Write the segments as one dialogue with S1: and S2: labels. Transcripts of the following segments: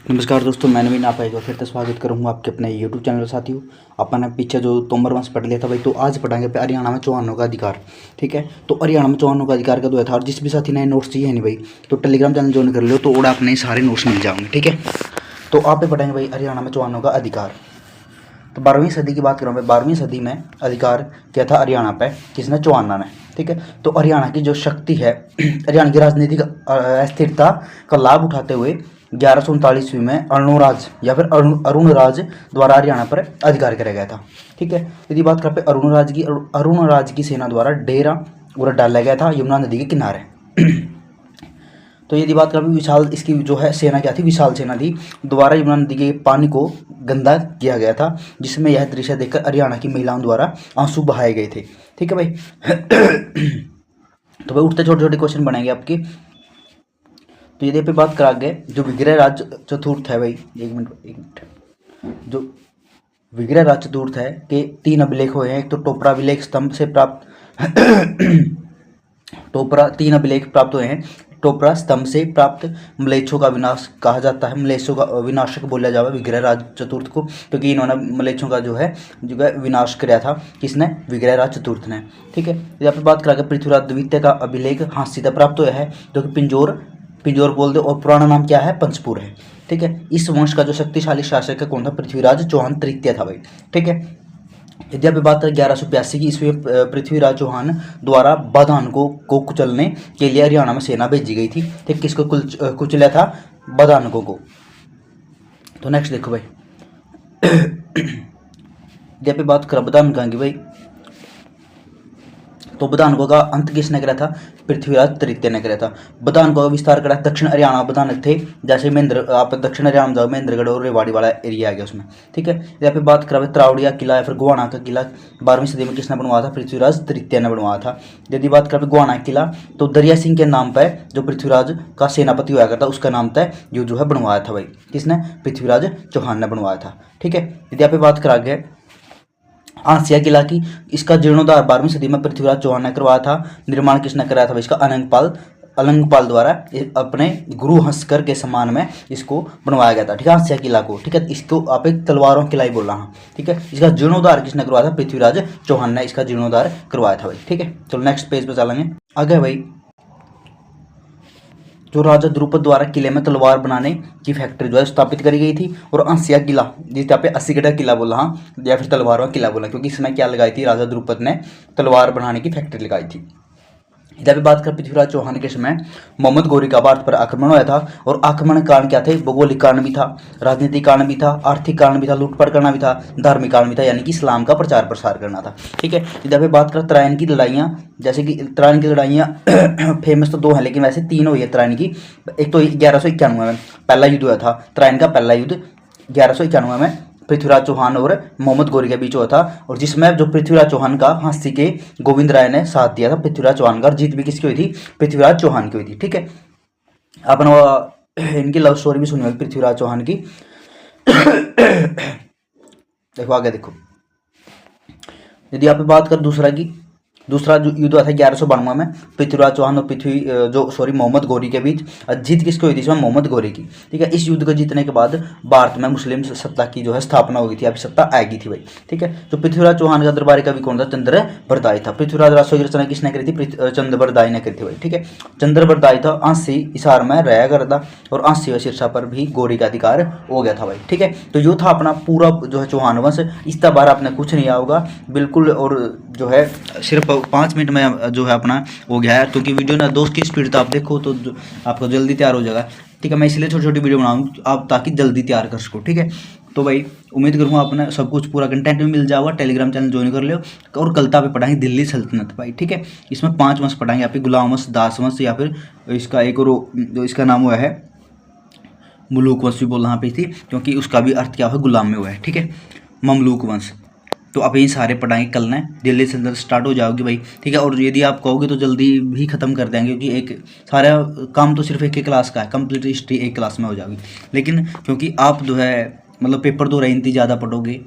S1: नमस्कार दोस्तों, मैं नवीन आप एक बार फिर से स्वागत करूँगा आपके अपने यूट्यूब चैनल साथियों। अपन पीछे जो तोमर वंश पढ़ लिया था भाई, तो आज पढ़ाएंगे पे हरियाणा में चौहानों का अधिकार। ठीक है, तो हरियाणा में चौहानों का अधिकार का जो था, और जिस भी साथी नए नोट्स चाहिए नहीं भाई, तो टेलीग्राम चैनल ज्वाइन कर लो, तो और आपने सारे नोट्स मिल जाएंगे। ठीक है, तो आप पे पढ़ेंगे भाई हरियाणा में चौहानों का अधिकार। तो 12वीं सदी की बात करूँ मैं, 12वीं सदी में अधिकार किया था हरियाणा पे किसने? चौहाना ने। ठीक है, तो हरियाणा की जो शक्ति है, हरियाणा की राजनीतिक अस्थिरता का लाभ उठाते हुए 1139 ईस्वी में अरुणराज या फिर अरुणराज द्वारा हरियाणा पर अधिकार किया गया था। ठीक है, यदि बात करते अरुणराज की सेना द्वारा डेरा पूरा डाला गया था यमुना नदी के किनारे। तो यदि बात करें विशाल, इसकी जो है सेना क्या थी? विशाल सेना थी, द्वारा यमुना नदी के पानी को गंदा किया गया था, जिसमें यह दृश्य देखकर हरियाणा की महिलाओं द्वारा आंसू बहाए गए थे। ठीक है भाई। तो भाई उठते छोटे छोटे क्वेश्चन बनाएंगे आपकी। तो यदि पे बात करा गए जो विग्रह राज चतुर्थ है भाई, एक मिनट, जो विग्रह राज चतुर्थ है के 3 अभिलेख हुए हैं। एक तो टोपरा अभिलेख स्तंभ से प्राप्त टोपरा 3 अभिलेख प्राप्त हुए हैं। टोपरा स्तंभ से प्राप्त म्लेच्छों का विनाश कहा जाता है, म्लेच्छों का विनाशक बोला जावा विग्रह राज चतुर्थ को, क्योंकि इन्होंने म्लेच्छों का जो है विनाश किया था। किसने? विग्रह राज चतुर्थ ने। ठीक है, यहाँ पे बात करा गया पृथ्वीराज द्वितीय का अभिलेख हास्य से प्राप्त हुआ है, जो कि पिंजौर बोल दो, और पुराना नाम क्या है? पंचपुर है। ठीक है, इस वंश का जो शक्तिशाली शासक है कौन था? पृथ्वीराज चौहान तृतीय था भाई। ठीक है, यदि आप बात करें 1182 की ईस्वी में पृथ्वीराज चौहान द्वारा बदान को कुचलने के लिए हरियाणा में सेना भेजी गई थी। ठीक, किसको कुचला था? बदानकों को। तो नेक्स्ट देखो भाई, यदि आप बात करें बदानकों की भाई, तो बदानकों का अंत किसने करा था? पृथ्वीराज तृतीय ने करा था। बदानकों का विस्तार करा दक्षिण हरियाणा बदानक थे, जैसे आप दक्षिण हरियाणा जाओ, महेंद्रगढ़ और रेवाड़ी वाला एरिया आ गया उसमें। ठीक है, यहाँ पे बात करा त्रावड़िया किला या फिर गुवाना का किला 12वीं सदी में किसने बनवाया था? पृथ्वीराज तृतीय ने बनवाया था। यदि बात करें गुवाना किला, तो दरिया सिंह के नाम पर जो पृथ्वीराज का सेनापति हुआ करता उसका नाम था, जो है बनवाया था भाई। किसने? पृथ्वीराज चौहान ने बनवाया था। ठीक है, यदि आप बात करा गया आसिया किला की, इसका जीर्णोद्धार 12वीं सदी में पृथ्वीराज चौहान ने करवाया था। निर्माण किसने कराया था? इसका अलंगपाल द्वारा अपने गुरु हंसकर के सम्मान में इसको बनवाया गया था। ठीक है, आसिया किला को। ठीक है, इसको आप एक तलवारों किला ही बोल रहा हूँ। ठीक है, इसका जीर्णोद्धार किसने करवाया था? पृथ्वीराज चौहान ने इसका जीर्णोद्धार करवाया था भाई। ठीक है, चलो नेक्स्ट पेज पे चलेंगे। आगे भाई, जो राजा द्रुपद द्वारा किले में तलवार बनाने की फैक्ट्री जो है स्थापित करी गई थी, और अंसिया किला, जिस यहाँ पे अस्सीगढ़ किला बोला, हाँ, या फिर तलवारों का किला बोला, क्योंकि इसमें क्या लगाई थी? राजा द्रुपद ने तलवार बनाने की फैक्ट्री लगाई थी। इधर भी बात कर पृथ्वीराज चौहान के समय मोहम्मद गौरी का भारत पर आक्रमण हुआ था, और आक्रमण कारण क्या थे? भौगोलिक कारण भी था, राजनीतिक कारण भी था, आर्थिक कारण भी था, लूटपाट करना भी था, धार्मिक कारण भी था, यानी कि इस्लाम का प्रचार प्रसार करना था। ठीक है, इधर पे बात कर त्रायन की लड़ाइयाँ, जैसे कि त्रायन की लड़ाइयाँ फेमस तो 2 हैं, लेकिन वैसे 3 हुई है त्रायन की। एक तो 1191 में पहला युद्ध हुआ था, त्रायन का पहला युद्ध 1191 में पृथ्वीराज चौहान और मोहम्मद गौरी के बीच हुआ था, और जिसमें जो पृथ्वीराज चौहान का हास्य के गोविंद राय ने साथ दिया था पृथ्वीराज चौहान का, जीत भी किसकी हुई थी? पृथ्वीराज चौहान की हुई थी। ठीक है, अपन इनकी लव स्टोरी भी सुनी होगी पृथ्वीराज चौहान की। देखो आगे देखो, यदि आप बात कर दूसरा जो युद्ध हुआ था 1192 में पृथ्वीराज चौहान और मोहम्मद गौरी के बीच। जीत किसकी हुई थी इसमें? मोहम्मद गौरी की। ठीक है, इस युद्ध को जीतने के बाद भारत में मुस्लिम सत्ता की जो है स्थापना हो गई थी, अभी सत्ता आएगी थी भाई। ठीक है, जो पृथ्वीराज चौहान का दरबारी कवि कौन था? चंद्रबरदाई था। पृथ्वीराज राजस्व की रचना किसने करी थी? चंद्रबरदाई ने करी थी भाई। ठीक है, चंद्रबरदाई था आंसी हिसार में रहा करता, और आंसी व सिरसा पर भी गौरी का अधिकार हो गया था भाई। ठीक है, तो यो था अपना पूरा जो है चौहान वंश। इस बार आपने कुछ नहीं आओगा बिल्कुल, और जो है सिर्फ 5 मिनट में जो है अपना हो गया है, क्योंकि वीडियो ना दोस्त की स्पीड तो आप देखो तो आपको जल्दी तैयार हो जाएगा। ठीक है, मैं इसलिए छोटी छोटी वीडियो बनाऊँ आप ताकि जल्दी तैयार कर सको। ठीक है, तो भाई उम्मीद करूँगा अपना सब कुछ पूरा कंटेंट भी मिल जाएगा। टेलीग्राम चैनल ज्वाइन कर लो, और कल पे पढ़ाएंगे दिल्ली सल्तनत भाई। ठीक है, इसमें 5 वंश पढ़ाएंगे आप, गुलाम वंश, दास वंश, या फिर इसका एक और जो इसका नाम हुआ है मुलूक वंश भी बोलना यहाँ पे थी, क्योंकि उसका भी अर्थ क्या हुआ? गुलाम में हुआ है। ठीक है, ममलूक वंश। तो आप ये सारे पढ़ाएंगे कल ने, दिल्ली से अंदर स्टार्ट हो जाओगी भाई। ठीक है, और यदि आप कहोगे तो जल्दी भी ख़त्म कर देंगे, क्योंकि एक सारा काम तो सिर्फ एक क्लास का है, कंप्लीट हिस्ट्री एक क्लास में हो जाएगी। लेकिन क्योंकि आप जो है मतलब पेपर 2 रही ज़्यादा पढ़ोगे,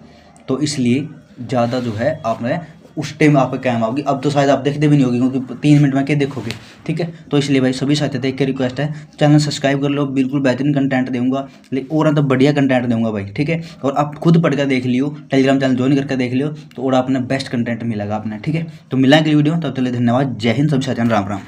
S1: तो इसलिए ज़्यादा जो है आपने उस टाइम आप कैम आओगी। अब तो शायद आप देखते भी नहीं होगी, क्योंकि 3 मिनट में क्या देखोगे, ठीक है। तो इसलिए भाई सभी साथी थे, एक रिक्वेस्ट है, चैनल सब्सक्राइब कर लो, बिल्कुल बेहतरीन कंटेंट दूंगा, और तो बढ़िया कंटेंट दूंगा भाई, ठीक है। और आप खुद पढ़ कर देख लियो, टेलीग्राम चैनल ज्वाइन करके देख लियो, तो और आपने बेस्ट कंटेंट मिलेगा अपने, ठीक है। तो मिला अगली वीडियो, तब तक के लिए धन्यवाद, जय हिंद, सभी साथियों, राम राम।